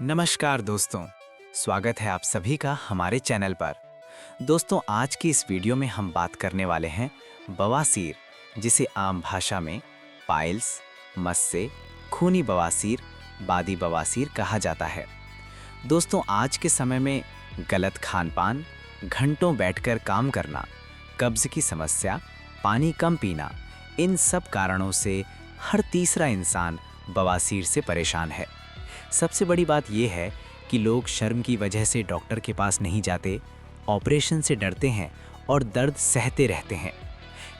नमस्कार दोस्तों, स्वागत है आप सभी का हमारे चैनल पर। दोस्तों, आज की इस वीडियो में हम बात करने वाले हैं बवासीर, जिसे आम भाषा में पाइल्स, मस्से, खूनी बवासीर, बादी बवासीर कहा जाता है। दोस्तों, आज के समय में गलत खान-पान, घंटों बैठकर काम करना, कब्ज की समस्या, पानी कम पीना, इन सब कारणों से हर तीसरा इंसान बवासीर से परेशान है। सबसे बड़ी बात यह है कि लोग शर्म की वजह से डॉक्टर के पास नहीं जाते, ऑपरेशन से डरते हैं और दर्द सहते रहते हैं।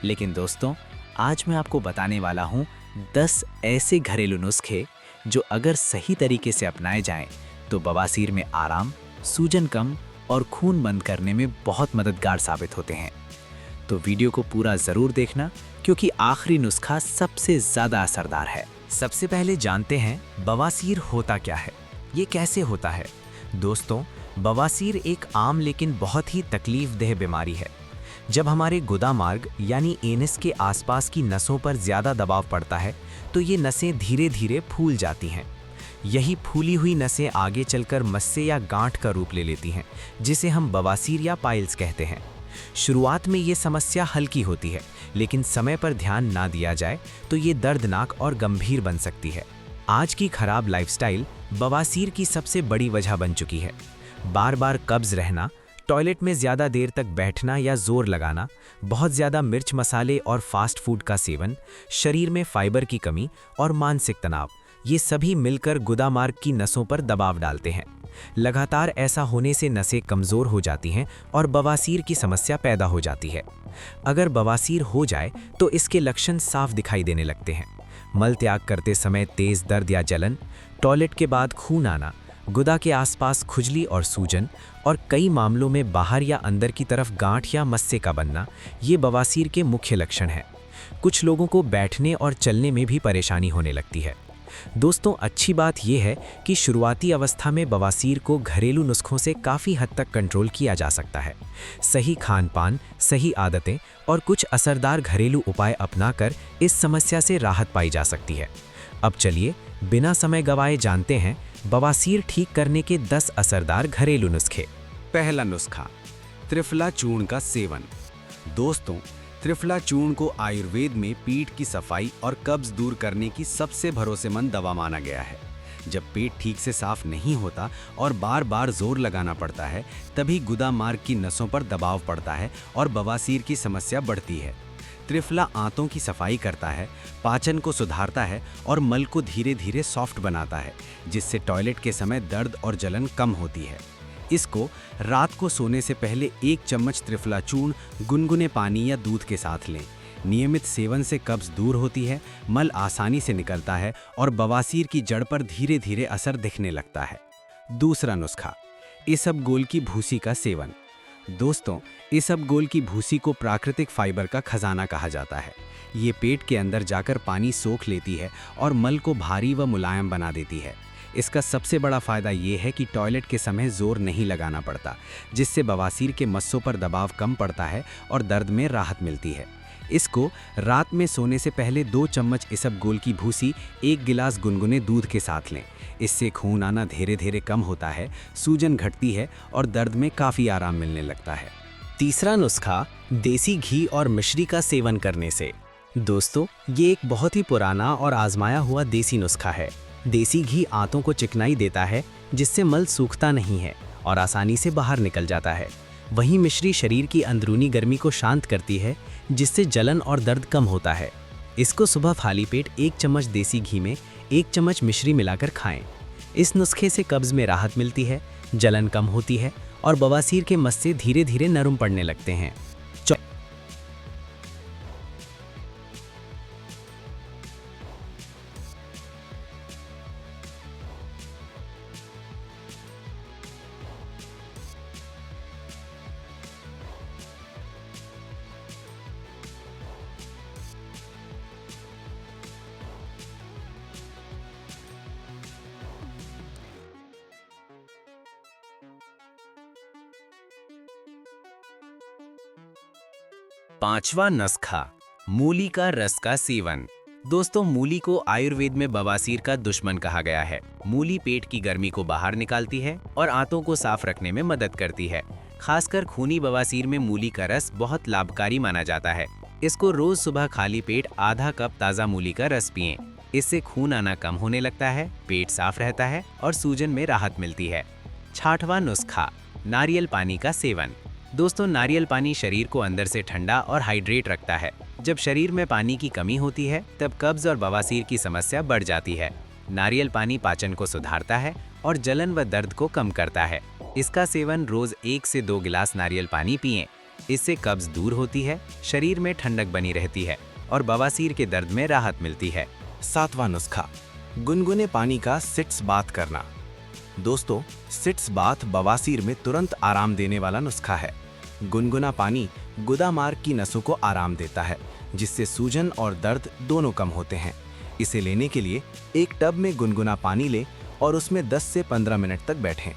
लेकिन दोस्तों, आज मैं आपको बताने वाला हूँ 10 ऐसे घरेलू नुस्खे जो अगर सही तरीके से अपनाए जाएं तो बवासीर में आराम, सूजन कम और खून बंद करने में बहुत मददगार साबित होते हैं। तो वीडियो को पूरा ज़रूर देखना, क्योंकि आखिरी नुस्खा सबसे ज़्यादा असरदार है। सबसे पहले जानते हैं बवासीर होता क्या है, ये कैसे होता है। दोस्तों, बवासीर एक आम लेकिन बहुत ही तकलीफदेह बीमारी है। जब हमारे गुदा मार्ग यानी एनस के आसपास की नसों पर ज़्यादा दबाव पड़ता है तो ये नसें धीरे धीरे फूल जाती हैं। यही फूली हुई नसें आगे चलकर मस्से या गांठ का रूप ले लेती हैं, जिसे हम बवासीर या पाइल्स कहते हैं। शुरुआत में ये समस्या हल्की होती है, लेकिन समय पर ध्यान ना दिया जाए तो ये दर्दनाक और गंभीर बन सकती है। आज की खराब लाइफस्टाइल बवासीर की सबसे बड़ी वजह बन चुकी है। बार बार कब्ज रहना, टॉयलेट में ज़्यादा देर तक बैठना या जोर लगाना, बहुत ज़्यादा मिर्च मसाले और फास्ट फूड का सेवन, शरीर में फाइबर की कमी और मानसिक तनाव, ये सभी मिलकर गुदा मार्ग की नसों पर दबाव डालते हैं। लगातार ऐसा होने से नसें कमज़ोर हो जाती हैं और बवासीर की समस्या पैदा हो जाती है। अगर बवासीर हो जाए तो इसके लक्षण साफ दिखाई देने लगते हैं। मल त्याग करते समय तेज़ दर्द या जलन, टॉयलेट के बाद खून आना, गुदा के आसपास खुजली और सूजन, और कई मामलों में बाहर या अंदर की तरफ गांठ या मस्से का बनना, ये बवासीर के मुख्य लक्षण हैं। कुछ लोगों को बैठने और चलने में भी परेशानी होने लगती है। दोस्तों, अच्छी बात यह है कि शुरुआती अवस्था में बवासीर को घरेलू नुस्खों से काफ़ी हद तक कंट्रोल किया जा सकता है। सही खान-पान, सही आदतें और कुछ असरदार घरेलू उपाय अपनाकर इस समस्या से राहत पाई जा सकती है। अब चलिए, बिना समय गंवाए जानते हैं बवासीर ठीक करने के 10 असरदार घरेलू नुस्खे। पहला नुस्खा, त्रिफला चूर्ण का सेवन। दोस्तों, त्रिफला चूर्ण को आयुर्वेद में पीठ की सफाई और कब्ज दूर करने की सबसे भरोसेमंद दवा माना गया है। जब पेट ठीक से साफ नहीं होता और बार बार जोर लगाना पड़ता है, तभी गुदा मार्ग की नसों पर दबाव पड़ता है और बवासीर की समस्या बढ़ती है। त्रिफला आंतों की सफाई करता है, पाचन को सुधारता है और मल को धीरे धीरे सॉफ्ट बनाता है, जिससे टॉयलेट के समय दर्द और जलन कम होती है। इसको रात को सोने से पहले 1 चम्मच त्रिफला चूर्ण गुनगुने पानी या दूध के साथ लें। नियमित सेवन से कब्ज दूर होती है, मल आसानी से निकलता है और बवासीर की जड़ पर धीरे धीरे असर दिखने लगता है। दूसरा नुस्खा, इसबगोल की भूसी का सेवन। दोस्तों, इसबगोल की भूसी को प्राकृतिक फाइबर का खजाना कहा जाता है। ये पेट के अंदर जाकर पानी सोख लेती है और मल को भारी व मुलायम बना देती है। इसका सबसे बड़ा फायदा ये है कि टॉयलेट के समय जोर नहीं लगाना पड़ता, जिससे बवासीर के मस्सों पर दबाव कम पड़ता है और दर्द में राहत मिलती है। इसको रात में सोने से पहले 2 चम्मच इसबगोल की भूसी 1 गिलास गुनगुने दूध के साथ लें। इससे खून आना धीरे धीरे कम होता है, सूजन घटती है और दर्द में काफ़ी आराम मिलने लगता है। तीसरा नुस्खा, देसी घी और मिश्री का सेवन करने से। दोस्तों, ये एक बहुत ही पुराना और आजमाया हुआ देसी नुस्खा है। देसी घी आंतों को चिकनाई देता है, जिससे मल सूखता नहीं है और आसानी से बाहर निकल जाता है। वहीं मिश्री शरीर की अंदरूनी गर्मी को शांत करती है, जिससे जलन और दर्द कम होता है। इसको सुबह खाली पेट 1 चम्मच देसी घी में 1 चम्मच मिश्री मिलाकर खाएं। इस नुस्खे से कब्ज में राहत मिलती है, जलन कम होती है और बवासीर के मस्से धीरे धीरे नरम पड़ने लगते हैं। पांचवा नुस्खा, मूली का रस का सेवन। दोस्तों, मूली को आयुर्वेद में बवासीर का दुश्मन कहा गया है। मूली पेट की गर्मी को बाहर निकालती है और आंतों को साफ रखने में मदद करती है। खासकर खूनी बवासीर में मूली का रस बहुत लाभकारी माना जाता है। इसको रोज सुबह खाली पेट आधा कप ताज़ा मूली का रस पिएं। इससे खून आना कम होने लगता है, पेट साफ रहता है और सूजन में राहत मिलती है। 6वां नुस्खा, नारियल पानी का सेवन। दोस्तों, नारियल पानी शरीर को अंदर से ठंडा और हाइड्रेट रखता है। जब शरीर में पानी की कमी होती है तब कब्ज और बवासीर की समस्या बढ़ जाती है। नारियल पानी पाचन को सुधारता है और जलन व दर्द को कम करता है। इसका सेवन रोज 1 से 2 गिलास नारियल पानी पिएं। इससे कब्ज दूर होती है, शरीर में ठंडक बनी रहती है और बवासीर के दर्द में राहत मिलती है। 7वां नुस्खा, गुनगुने पानी का सिट्स बाथ करना। दोस्तों, सिट्स बाथ बवासीर में तुरंत आराम देने वाला नुस्खा है। गुनगुना पानी गुदा मार्ग की नसों को आराम देता है, जिससे सूजन और दर्द दोनों कम होते हैं। इसे लेने के लिए एक टब में गुनगुना पानी लें और उसमें 10 से 15 मिनट तक बैठें।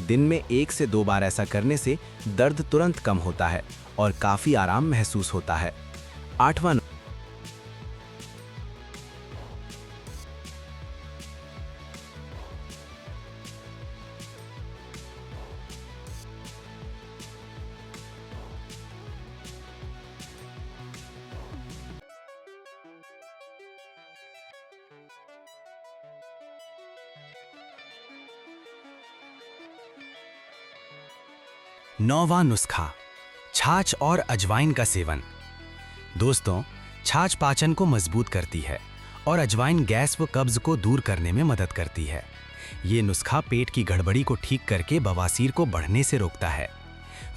दिन में 1 से 2 बार ऐसा करने से दर्द तुरंत कम होता है और काफ़ी आराम महसूस होता है। 8वां 9वां नुस्खा, छाछ और अजवाइन का सेवन। दोस्तों, छाछ पाचन को मजबूत करती है और अजवाइन गैस व कब्ज को दूर करने में मदद करती है। ये नुस्खा पेट की गड़बड़ी को ठीक करके बवासीर को बढ़ने से रोकता है।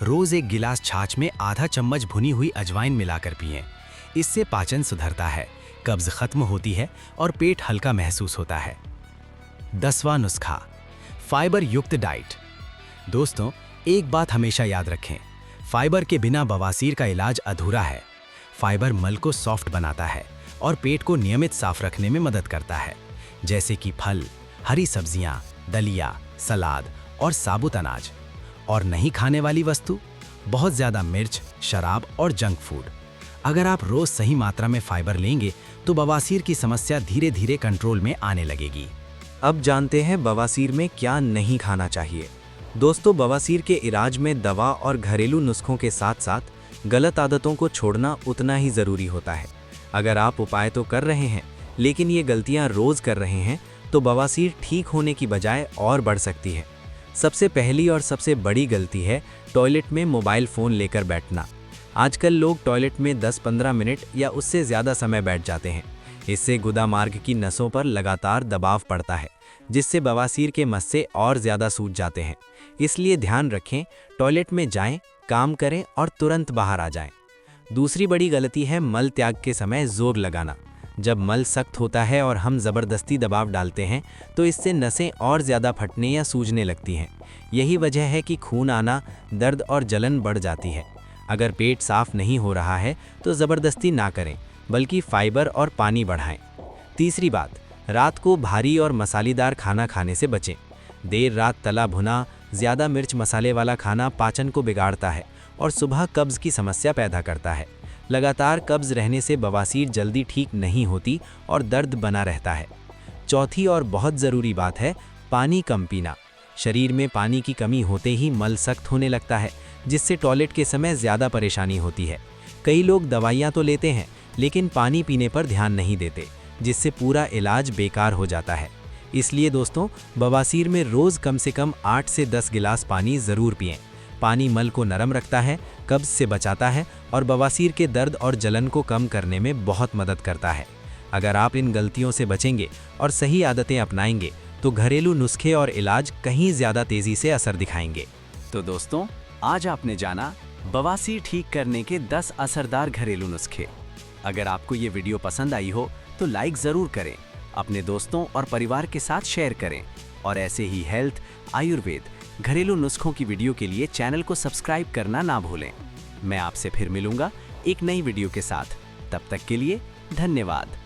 रोज 1 गिलास छाछ में आधा चम्मच भुनी हुई अजवाइन मिलाकर पिएं। इससे पाचन सुधरता है, कब्ज खत्म होती है और पेट हल्का महसूस होता है। 10वां नुस्खा, फाइबर युक्त डाइट। दोस्तों, एक बात हमेशा याद रखें, फाइबर के बिना बवासीर का इलाज अधूरा है। फाइबर मल को सॉफ्ट बनाता है और पेट को नियमित साफ रखने में मदद करता है, जैसे कि फल, हरी सब्जियां, दलिया, सलाद और साबुत अनाज। और नहीं खाने वाली वस्तु, बहुत ज़्यादा मिर्च, शराब और जंक फूड। अगर आप रोज सही मात्रा में फाइबर लेंगे तो बवासीर की समस्या धीरे धीरे कंट्रोल में आने लगेगी। अब जानते हैं बवासीर में क्या नहीं खाना चाहिए। दोस्तों, बवासीर के इलाज में दवा और घरेलू नुस्खों के साथ साथ गलत आदतों को छोड़ना उतना ही ज़रूरी होता है। अगर आप उपाय तो कर रहे हैं लेकिन ये गलतियां रोज़ कर रहे हैं तो बवासीर ठीक होने की बजाय और बढ़ सकती है। सबसे पहली और सबसे बड़ी गलती है टॉयलेट में मोबाइल फ़ोन लेकर बैठना। आजकल लोग टॉयलेट में 10-15 मिनट या उससे ज़्यादा समय बैठ जाते हैं। इससे गुदा मार्ग की नसों पर लगातार दबाव पड़ता है, जिससे बवासीर के मस्से और ज़्यादा सूज जाते हैं। इसलिए ध्यान रखें, टॉयलेट में जाएं, काम करें और तुरंत बाहर आ जाएं। दूसरी बड़ी गलती है मल त्याग के समय जोर लगाना। जब मल सख्त होता है और हम ज़बरदस्ती दबाव डालते हैं तो इससे नसें और ज़्यादा फटने या सूजने लगती हैं। यही वजह है कि खून आना, दर्द और जलन बढ़ जाती है। अगर पेट साफ नहीं हो रहा है तो ज़बरदस्ती ना करें, बल्कि फाइबर और पानी बढ़ाएं। तीसरी बात, रात को भारी और मसालेदार खाना खाने से बचें। देर रात तला भुना, ज़्यादा मिर्च मसाले वाला खाना पाचन को बिगाड़ता है और सुबह कब्ज़ की समस्या पैदा करता है। लगातार कब्ज़ रहने से बवासीर जल्दी ठीक नहीं होती और दर्द बना रहता है। चौथी और बहुत ज़रूरी बात है पानी कम पीना। शरीर में पानी की कमी होते ही मल सख्त होने लगता है, जिससे टॉयलेट के समय ज़्यादा परेशानी होती है। कई लोग दवाइयाँ तो लेते हैं लेकिन पानी पीने पर ध्यान नहीं देते, जिससे पूरा इलाज बेकार हो जाता है। इसलिए दोस्तों, बवासीर में रोज़ कम से कम 8 से 10 गिलास पानी ज़रूर पिएं। पानी मल को नरम रखता है, कब्ज़ से बचाता है और बवासीर के दर्द और जलन को कम करने में बहुत मदद करता है। अगर आप इन गलतियों से बचेंगे और सही आदतें अपनाएंगे तो घरेलू नुस्खे और इलाज कहीं ज़्यादा तेज़ी से असर दिखाएंगे। तो दोस्तों, आज आपने जाना बवासीर ठीक करने के 10 असरदार घरेलू नुस्खे। अगर आपको ये वीडियो पसंद आई हो तो लाइक ज़रूर करें, अपने दोस्तों और परिवार के साथ शेयर करें और ऐसे ही हेल्थ, आयुर्वेद, घरेलू नुस्खों की वीडियो के लिए चैनल को सब्सक्राइब करना ना भूलें। मैं आपसे फिर मिलूंगा एक नई वीडियो के साथ। तब तक के लिए धन्यवाद।